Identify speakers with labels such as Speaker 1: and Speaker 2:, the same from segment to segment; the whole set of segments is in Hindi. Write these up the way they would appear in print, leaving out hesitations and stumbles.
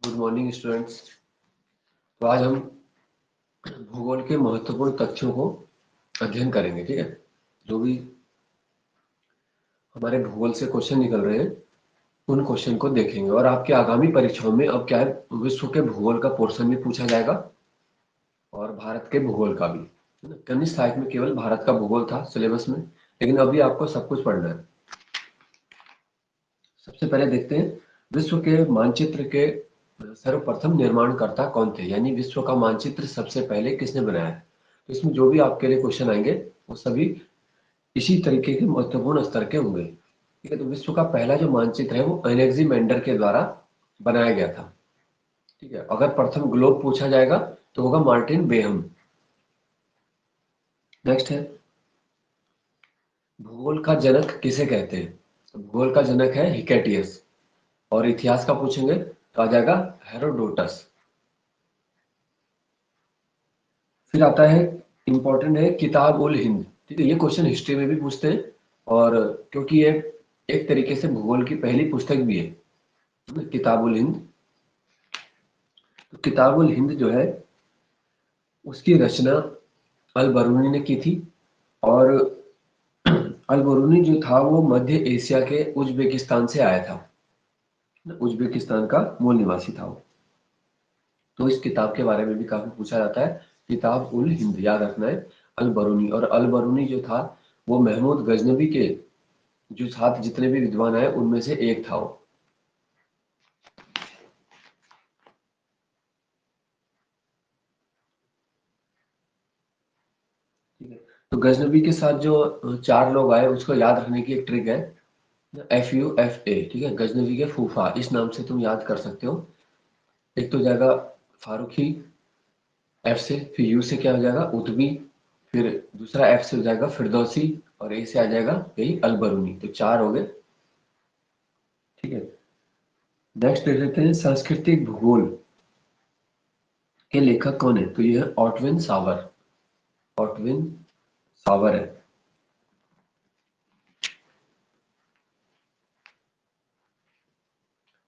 Speaker 1: Good morning students. तो आज हम भूगोल के महत्वपूर्ण तथ्यों को अध्ययन करेंगे। ठीक है, जो भी हमारे भूगोल से क्वेश्चन निकल रहे हैं उन क्वेश्चन को देखेंगे। और आपके आगामी परीक्षाओं में अब क्या है, विश्व के भूगोल का पोर्शन भी पूछा जाएगा और भारत के भूगोल का भी, है ना। कनिष्ठ साहित्य में केवल भारत का भूगोल था सिलेबस में, लेकिन अभी आपको सब कुछ पढ़ना है। सबसे पहले देखते हैं विश्व के मानचित्र के सर्वप्रथम निर्माणकर्ता कौन थे, यानी विश्व का मानचित्र सबसे पहले किसने बनाया है। तो इसमें जो भी आपके लिए क्वेश्चन आएंगे वो सभी इसी तरीके के महत्वपूर्ण स्तर के होंगे। ठीक है, तो विश्व का पहला जो मानचित्र है वो अलेक्जेंडर के द्वारा बनाया गया था। ठीक है, अगर प्रथम ग्लोब पूछा जाएगा तो होगा मार्टिन बेहम। नेक्स्ट है, भूगोल का जनक किसे कहते हैं। तो भूगोल का जनक है हिकेटियस। और इतिहास का पूछेंगे तो आ जाएगा हेरोडोटस। फिर आता है, इंपॉर्टेंट है, किताब उल हिंद। ठीक है, ये क्वेश्चन हिस्ट्री में भी पूछते हैं और क्योंकि ये एक तरीके से भूगोल की पहली पुस्तक भी है ना, किताब उल हिंद। तो किताब उल हिंद जो है उसकी रचना अल बरूनी ने की थी। और अल बरूनी जो था वो मध्य एशिया के उज्बेकिस्तान से आया था। उज्बेकिस्तान का मूल निवासी था वो। तो इस किताब के बारे में भी काफी पूछा जाता है। किताब उल हिंद याद रखना है, अल बरूनी। और अल बरूनी जो था वो महमूद गजनवी के जो छात्र जितने भी विद्वान आए उनमें से एक था वो। ठीक है, तो गजनवी के साथ जो चार लोग आए उसको याद रखने की एक ट्रिक है, FUFA। ठीक है, गजनवी के फूफा, इस नाम से तुम याद कर सकते हो। एक तो जाएगा फारूकी एफ से, फिर यू से क्या हो जाएगा उतबी, फिर दूसरा एफ से हो जाएगा फिरदौसी, और ए से आ जाएगा यही अलबरूनी। तो चार हो गए। ठीक है, नेक्स्ट देख लेते हैं सांस्कृतिक भूगोल के लेखक कौन है। तो ये है ऑटविन सावर। ऑटविन सावर है।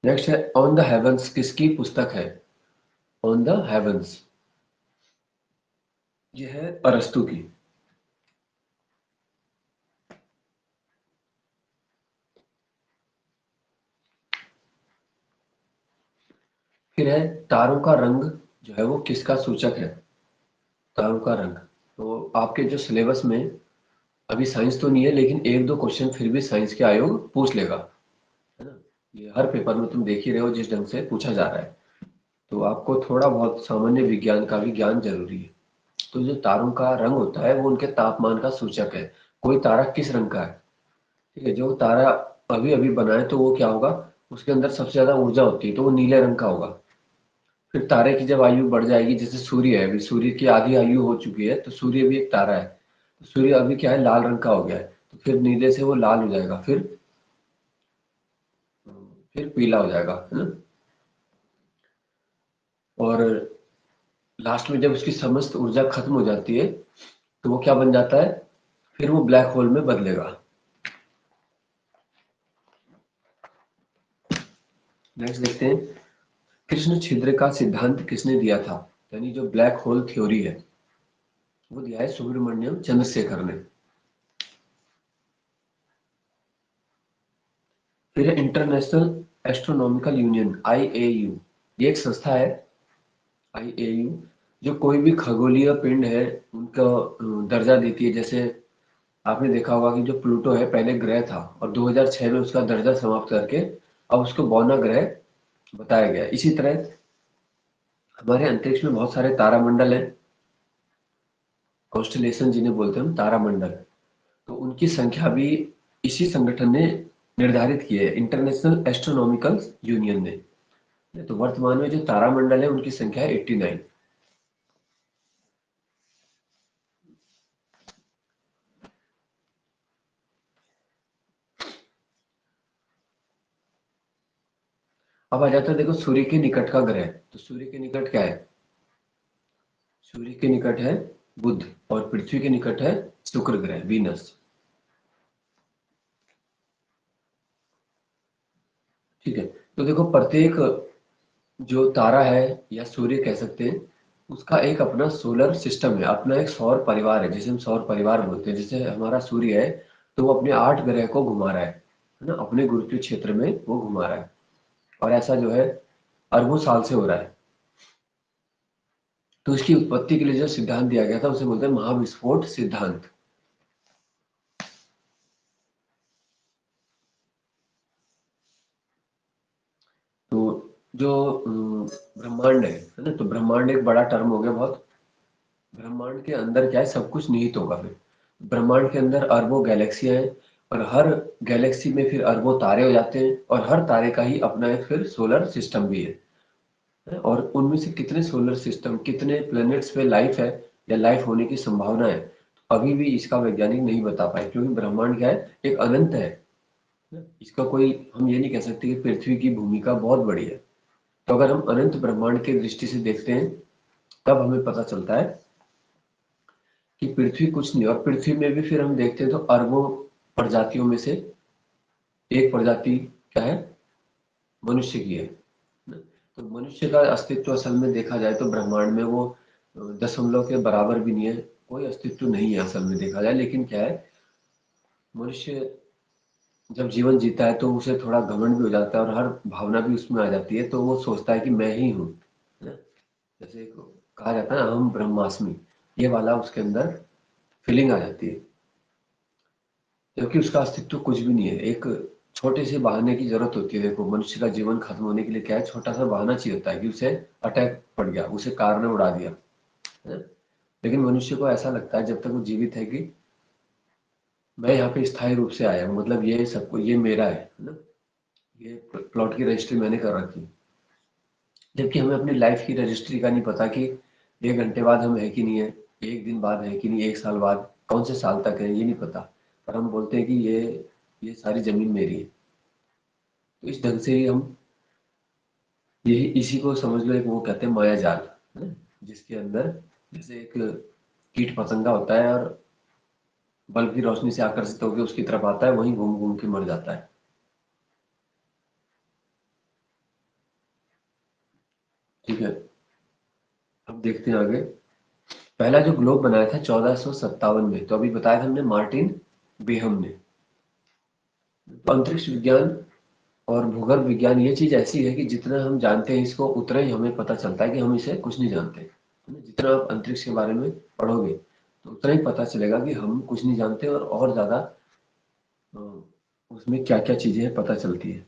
Speaker 1: नेक्स्ट है ऑन द हेवंस, किसकी पुस्तक है। ऑन द हेवंस ये है अरस्तु की। फिर है तारों का रंग जो है वो किसका सूचक है। तारों का रंग, तो आपके जो सिलेबस में अभी साइंस तो नहीं है, लेकिन एक दो क्वेश्चन फिर भी साइंस के आयोग पूछ लेगा, है ना। ये हर पेपर में तुम देख ही रहे हो जिस ढंग से पूछा जा रहा है। तो आपको थोड़ा बहुत सामान्य विज्ञान का भी ज्ञान जरूरी है। तो जो तारों का रंग होता है वो उनके तापमान का सूचक है। कोई तारा किस रंग का है। ठीक है, जो तारा अभी अभी बना है तो वो क्या होगा, उसके अंदर सबसे ज्यादा ऊर्जा होती है तो वो नीले रंग का होगा। फिर तारे की जब आयु बढ़ जाएगी, जैसे सूर्य है, अभी सूर्य की आधी आयु हो चुकी है तो सूर्य भी एक तारा है। तो सूर्य अभी क्या है, लाल रंग का हो गया है, तो फिर नीले से वो लाल हो जाएगा, फिर पीला हो जाएगा, है ना। और लास्ट में जब उसकी समस्त ऊर्जा खत्म हो जाती है तो वो क्या बन जाता है, फिर वो ब्लैक होल में बदलेगा। नेक्स्ट देखते हैं, कृष्ण छिद्र का सिद्धांत किसने दिया था, यानी जो ब्लैक होल थ्योरी है वो दिया है सुब्रमण्यम चंद्रशेखर ने। फिर इंटरनेशनल एस्ट्रोनॉमिकल यूनियन IAU, ये एक संस्था है IAU, जो कोई भी खगोलीय पिंड है उनका दर्जा देती है। जैसे आपने देखा होगा कि जो प्लूटो है पहले ग्रह था और 2006 में उसका दर्जा समाप्त करके अब उसको बौना ग्रह बताया गया। इसी तरह हमारे अंतरिक्ष में बहुत सारे तारामंडल हैं, कॉन्स्टलेशन जिन्हें बोलते हैं हम, तारामंडल। तो उनकी संख्या भी इसी संगठन ने निर्धारित की है, इंटरनेशनल एस्ट्रोनॉमिकल यूनियन ने। तो वर्तमान में जो तारामंडल है उनकी संख्या है 89। अब आ जाता है, देखो सूर्य के निकट का ग्रह। तो सूर्य के निकट क्या है, सूर्य के निकट है बुध, और पृथ्वी के निकट है शुक्र ग्रह, वीनस। ठीक है, तो देखो प्रत्येक जो तारा है या सूर्य कह सकते हैं, उसका एक अपना सोलर सिस्टम है, अपना एक सौर परिवार है, जिसे हम सौर परिवार बोलते हैं। जैसे हमारा सूर्य है तो वो अपने 8 ग्रह को घुमा रहा है ना, अपने गुरुत्वीय क्षेत्र में वो घुमा रहा है। और ऐसा जो है अरबों साल से हो रहा है। तो इसकी उत्पत्ति के लिए जो सिद्धांत दिया गया था उसे बोलते हैं महाविस्फोट सिद्धांत। तो जो ब्रह्मांड है ना, तो ब्रह्मांड एक बड़ा टर्म हो गया बहुत। ब्रह्मांड के अंदर क्या है, सब कुछ निहित होगा फिर। ब्रह्मांड के अंदर अरबों गैलेक्सियां हैं, और हर गैलेक्सी में फिर अरबों तारे हो जाते हैं, और हर तारे का ही अपना एक फिर सोलर सिस्टम भी है। और उनमें से कितने सोलर सिस्टम, कितने प्लैनेट्स पे लाइफ है या लाइफ होने की संभावना है, अभी भी इसका वैज्ञानिक नहीं बता पाए, क्योंकि ब्रह्मांड क्या है, एक अनंत है। इसका कोई, हम ये नहीं कह सकते कि पृथ्वी की भूमिका बहुत बड़ी है। तो अगर हम अनंत ब्रह्मांड की दृष्टि से देखते हैं, तब हमें पता चलता है कि पृथ्वी कुछ नहीं। और पृथ्वी में भी फिर हम देखते हैं तो अरबों प्रजातियों में से एक प्रजाति क्या है, मनुष्य की है। तो मनुष्य का अस्तित्व असल में देखा जाए तो ब्रह्मांड में वो दशमलव के बराबर भी नहीं है, कोई अस्तित्व नहीं है असल में देखा जाए। लेकिन क्या है, मनुष्य जब जीवन जीता है तो उसे थोड़ा घमंड भी हो जाता है, और हर भावना भी उसमें आ जाती है। तो वो सोचता है कि मैं ही हूँ, है ना। जैसे कहा जाता है ना, अहम ब्रह्मास्मि, ये वाला उसके अंदर फीलिंग आ जाती है। क्योंकि उसका अस्तित्व कुछ भी नहीं है, एक छोटे से बहाने की जरूरत होती है। देखो, मनुष्य का जीवन खत्म होने के लिए क्या है, छोटा सा बहाना चाहिए होता है कि उसे अटैक पड़ गया, उसे कार ने उड़ा दिया, है ना? लेकिन मनुष्य को ऐसा लगता है जब तक वो जीवित है कि मैं यहाँ पे स्थायी रूप से आया हूँ, मतलब ये सबको, ये मेरा है ना, ये प्लॉट की रजिस्ट्री मैंने कर रखी। जबकि हमें अपनी लाइफ की रजिस्ट्री का नहीं पता कि 1 घंटे बाद हम है कि नहीं है, 1 दिन बाद है कि नहीं, 1 साल बाद, कौन से साल तक है, ये नहीं पता। पर हम बोलते हैं कि ये सारी जमीन मेरी है। तो इस ढंग से ही हम, यही इसी को समझ लो, एक वो कहते हैं माया जाल, है ना? जिसके अंदर जैसे एक कीट पतंगा होता है, और बल्ब की रोशनी से आकर्षित होकर उसकी तरफ आता है, वहीं घूम घूम के मर जाता है। ठीक है, अब देखते हैं आगे। पहला जो ग्लोब बनाया था 1457 में, तो अभी बताया था हमने, मार्टिन बेहम ने। तो अंतरिक्ष विज्ञान और भूगर्भ विज्ञान ये चीज ऐसी है कि जितना हम जानते हैं इसको, उतना ही हमें पता चलता है कि हम इसे कुछ नहीं जानते, है ना? जितना आप अंतरिक्ष के बारे में पढ़ोगे तो उतना ही पता चलेगा कि हम कुछ नहीं जानते, और ज्यादा अ, उसमें क्या क्या चीजें हैं पता चलती है।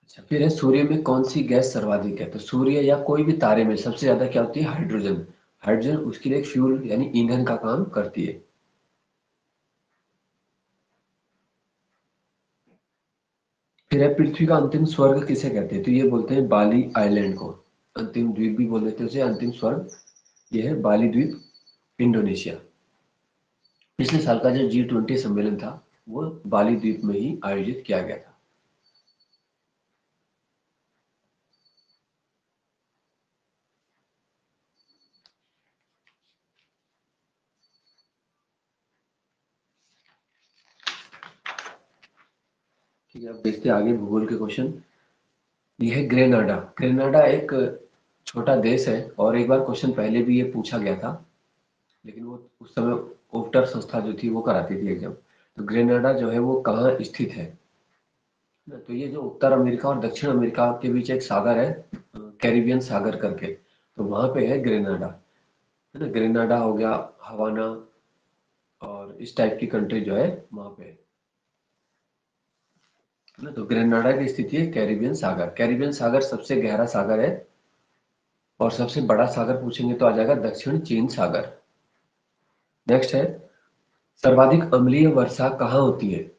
Speaker 1: अच्छा, फिर है सूर्य में कौन सी गैस सर्वाधिक है। तो सूर्य या कोई भी तारे में सबसे ज्यादा क्या होती है, हाइड्रोजन। हाइड्रोजन उसके लिए एक फ्यूल यानी ईंधन का काम करती है। फिर है पृथ्वी का अंतिम स्वर्ग किसे कहते हैं। तो ये बोलते हैं बाली आइलैंड को, अंतिम द्वीप भी बोल देते हैं उसे, अंतिम स्वर्ग। ये है बाली द्वीप, इंडोनेशिया। पिछले साल का जो G20 सम्मेलन था वो बाली द्वीप में ही आयोजित किया गया था। ठीक है, अब देखते हैं आगे भूगोल के क्वेश्चन। ये है ग्रेनाडा। ग्रेनाडा एक छोटा देश है, और एक बार क्वेश्चन पहले भी ये पूछा गया था, लेकिन वो उस समय ओप्टर संस्था जो थी वो कराती थी एग्जाम। तो ग्रेनाडा जो है वो कहाँ स्थित है ना, तो ये जो उत्तर अमेरिका और दक्षिण अमेरिका के बीच एक सागर है, कैरिबियन सागर करके, तो वहां पे है ग्रेनाडा, है ना। ग्रेनाडा हो गया, हवाना, और इस टाइप की कंट्री जो है वहां पे है ना। तो ग्रेनाडा की स्थिति है कैरिबियन सागर। कैरिबियन सागर सबसे गहरा सागर है, और सबसे बड़ा सागर पूछेंगे तो आ जाएगा दक्षिण चीन सागर। नेक्स्ट है, सर्वाधिक अम्लीय वर्षा कहाँ होती है।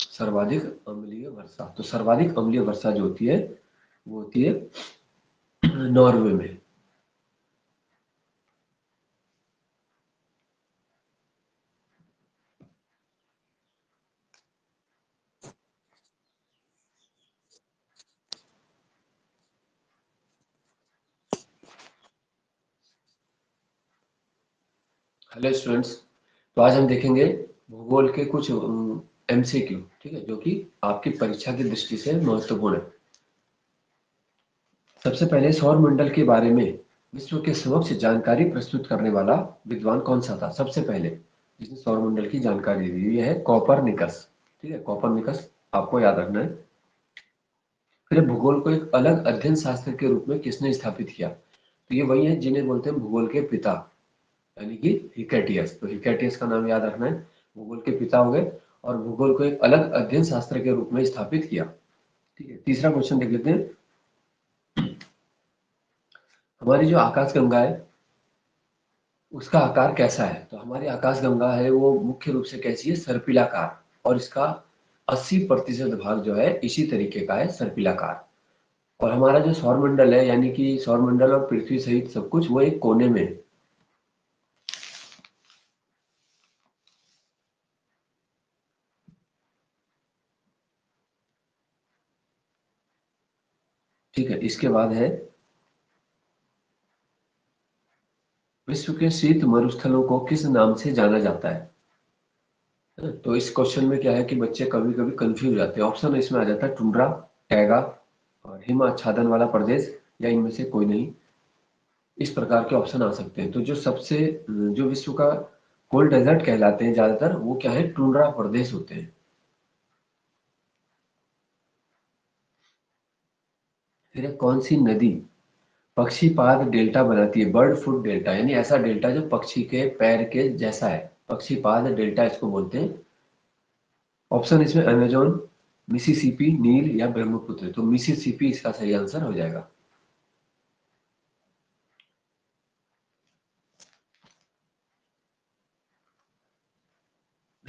Speaker 1: सर्वाधिक अम्लीय वर्षा, तो सर्वाधिक अम्लीय वर्षा जो होती है वो होती है नॉर्वे में। हेलो स्टूडेंट्स, तो आज हम देखेंगे भूगोल के कुछ MCQ, ठीक है, जो कि आपकी परीक्षा की दृष्टि से महत्वपूर्ण है। सबसे पहले सौर मंडल के बारे में विश्व के समक्ष जानकारी प्रस्तुत करने वाला विद्वान कौन सा था? सबसे पहले जिसने सौर मंडल की जानकारी दी, ये है कॉपरनिकस। ठीक है, कॉपरनिकस आपको याद रखना है। फिर भूगोल को एक अलग अध्ययन शास्त्र के रूप में किसने स्थापित किया? तो ये वही है जिन्हें बोलते हैं भूगोल के पिता, यानी कि हिकेटियस। तो हिकेटियस का नाम याद रखना है, भूगोल के पिता हो गए और भूगोल को एक अलग अध्ययन शास्त्र के रूप में स्थापित किया। ठीक है, तीसरा क्वेश्चन देख लेते हैं। हमारी जो आकाशगंगा है उसका आकार कैसा है? तो हमारी आकाशगंगा है वो मुख्य रूप से कैसी है? सर्पिलाकार, और इसका 80% भाग जो है इसी तरीके का है, सर्पिलाकार। और हमारा जो सौरमंडल है, यानी कि सौरमंडल और पृथ्वी सहित सब कुछ, वो एक कोने में है। ठीक है, इसके बाद है विश्व के शीत मरुस्थलों को किस नाम से जाना जाता है? तो इस क्वेश्चन में क्या है कि बच्चे कभी कभी कंफ्यूज हो जाते हैं। ऑप्शन इसमें आ जाता है टुंड्रा, टैगा और हिम आच्छादन वाला प्रदेश, या इनमें से कोई नहीं। इस प्रकार के ऑप्शन आ सकते हैं। तो जो सबसे जो विश्व का कोल्ड डेजर्ट कहलाते हैं ज्यादातर, वो क्या है? टुंड्रा प्रदेश होते हैं। फिर है कौन सी नदी पक्षीपाद डेल्टा बनाती है? बर्ड फुट डेल्टा, यानी ऐसा डेल्टा जो पक्षी के पैर के जैसा है, पक्षीपाद डेल्टा इसको बोलते हैं। ऑप्शन इसमें अमेजोन, मिसिसिपी, नील या ब्रह्मपुत्र। तो मिसिसिपी इसका सही आंसर हो जाएगा।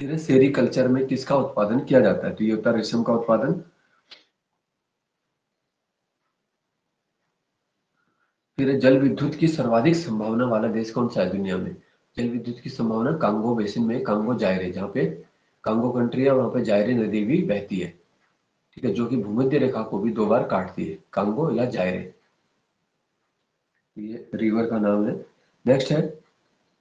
Speaker 1: फिर सेरीकल्चर में किसका उत्पादन किया जाता है? तो ये होता है रेशम का उत्पादन। फिर जल विद्युत की सर्वाधिक संभावना वाला देश कौन सा है दुनिया में? जल विद्युत की संभावना कांगो बेसिन में, कांगो जायरे, जहाँ पे कांगो कंट्री है वहां पे जायरे नदी भी बहती है। ठीक है, जो कि भूमध्य रेखा को भी 2 बार काटती है, कांगो या जायरे, ये रिवर का नाम है। नेक्स्ट है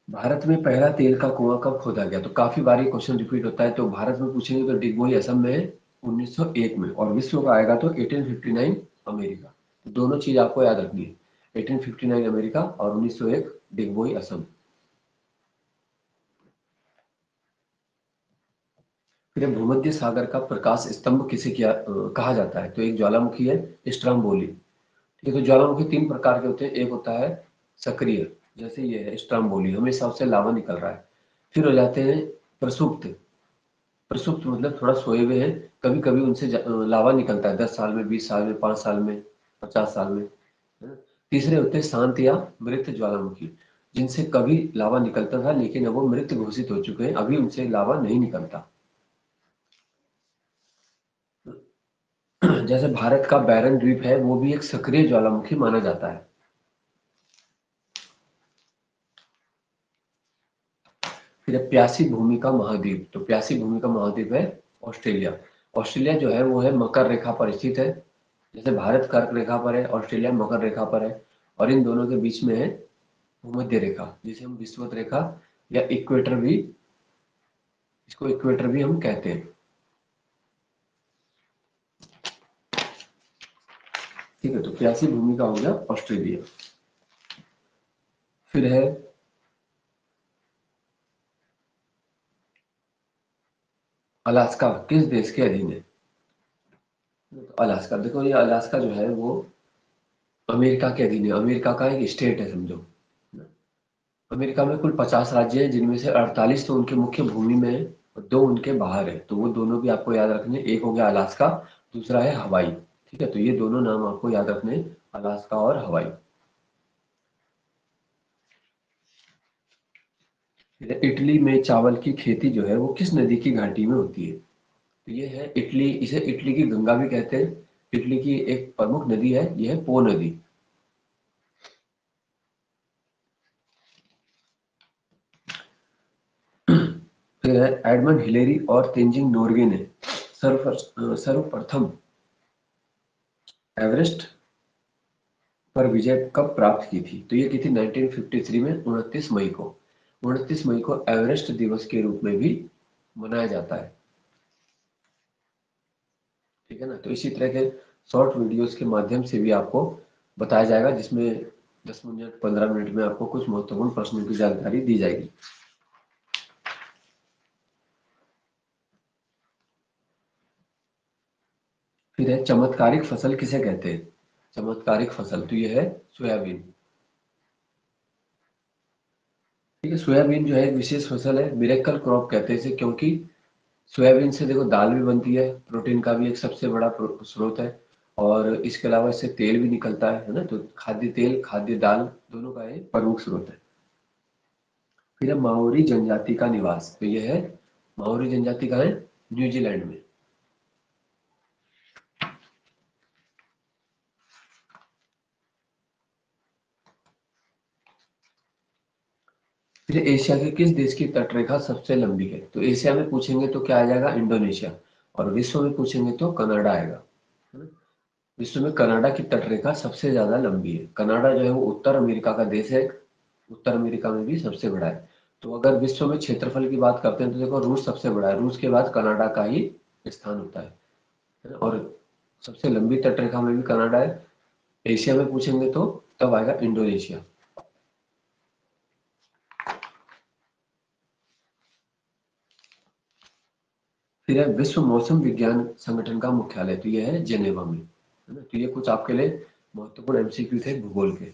Speaker 1: भारत में पहला तेल का कुआं कब खोदा गया? तो काफी बार ये क्वेश्चन रिपीट होता है। तो भारत में पूछेंगे तो डिगबोई असम में है 1901 में, और विश्व का आएगा तो 1859 अमेरिका। तो दोनों चीज आपको याद रखनी है, 1859 अमेरिका और 1901 डिगबोई असम। फिर भूमध्य सागर का प्रकाश स्तंभ किसे कहा जाता है? तो एक ज्वालामुखी है, स्ट्रम्बोली। ठीक है, तो ज्वालामुखी 3 प्रकार के होते हैं। एक होता है सक्रिय, जैसे ये है स्ट्रम्बोली, हमेशा उससे लावा निकल रहा है। फिर हो जाते हैं प्रसुप्त। प्रसुप्त मतलब थोड़ा सोए हुए हैं, कभी कभी उनसे लावा निकलता है 10 साल में, 20 साल में, 5 साल में, 50 साल में, है ना। तीसरे होते हैं शांत या मृत ज्वालामुखी, जिनसे कभी लावा निकलता था लेकिन अब वो मृत घोषित हो चुके हैं, अभी उनसे लावा नहीं निकलता। जैसे भारत का बैरन द्वीप है वो भी एक सक्रिय ज्वालामुखी माना जाता है। फिर है प्यासी भूमि का महाद्वीप। तो प्यासी भूमि का महाद्वीप है ऑस्ट्रेलिया। ऑस्ट्रेलिया जो है वो है मकर रेखा पर स्थित है। जैसे भारत कर्क रेखा पर है, ऑस्ट्रेलिया मकर रेखा पर है, और इन दोनों के बीच में है भूमध्य रेखा, जिसे हम विषुवत रेखा या इक्वेटर भी, इसको इक्वेटर भी हम कहते हैं। ठीक है, तो प्यासी भूमि का हो गया ऑस्ट्रेलिया। फिर है अलास्का किस देश के अधीन है? तो अलास्का, देखो ये अलास्का जो है वो अमेरिका के अधीन है, अमेरिका का एक स्टेट है समझो। अमेरिका में कुल 50 राज्य हैं, जिनमें से 48 तो उनके मुख्य भूमि में है और 2 उनके बाहर है। तो वो दोनों भी आपको याद रखने, एक हो गया अलास्का, दूसरा है हवाई। ठीक है, तो ये दोनों नाम आपको याद रखने, अलास्का और हवाई। फिर इटली में चावल की खेती जो है वो किस नदी की घाटी में होती है? तो ये है इटली, इसे इटली की गंगा भी कहते हैं। इटली की एक प्रमुख नदी है, ये है पो नदी। फिर है एडमंड हिलेरी और तेंजिंग नोर्गे ने सर्वप्रथम एवरेस्ट पर विजय कब प्राप्त की थी? तो ये की थी 1953 में, 29 मई को। 29 मई को एवरेस्ट दिवस के रूप में भी मनाया जाता है। ठीक है ना। तो इसी तरह के शॉर्ट वीडियोस के माध्यम से भी आपको बताया जाएगा, जिसमें 10 मिनट 15 मिनट में आपको कुछ महत्वपूर्ण प्रश्नों की जानकारी दी जाएगी। फिर है चमत्कारिक फसल किसे कहते हैं। चमत्कारिक फसल, तो ये है सोयाबीन। ठीक है, सोयाबीन जो है एक विशेष फसल है, मिरेकल क्रॉप कहते हैं इसे, क्योंकि सोयाबीन से देखो दाल भी बनती है, प्रोटीन का भी एक सबसे बड़ा स्रोत है, और इसके अलावा इससे तेल भी निकलता है ना। तो खाद्य तेल, खाद्य दाल दोनों का एक प्रमुख स्रोत है। फिर है माओरी जनजाति का निवास, तो यह है माओरी जनजाति का है न्यूजीलैंड में। फिर एशिया के किस देश की तटरेखा सबसे लंबी है। तो एशिया में पूछेंगे तो क्या आ जाएगा, इंडोनेशिया। और विश्व में पूछेंगे तो कनाडा आएगा, है ना। विश्व में कनाडा की तटरेखा सबसे ज्यादा लंबी है। कनाडा जो है वो उत्तर अमेरिका का देश है, उत्तर अमेरिका में भी सबसे बड़ा है। तो अगर विश्व में क्षेत्रफल की बात करते हैं तो देखो रूस सबसे बड़ा है, रूस के बाद कनाडा का ही स्थान होता है ना। और सबसे लंबी तटरेखा में भी कनाडा है। एशिया में पूछेंगे तो तब आएगा इंडोनेशिया। फिर है विश्व मौसम विज्ञान संगठन का मुख्यालय, तो यह है जेनेवा में, है ना। तो ये कुछ आपके लिए महत्वपूर्ण एमसीक्यू थे भूगोल के।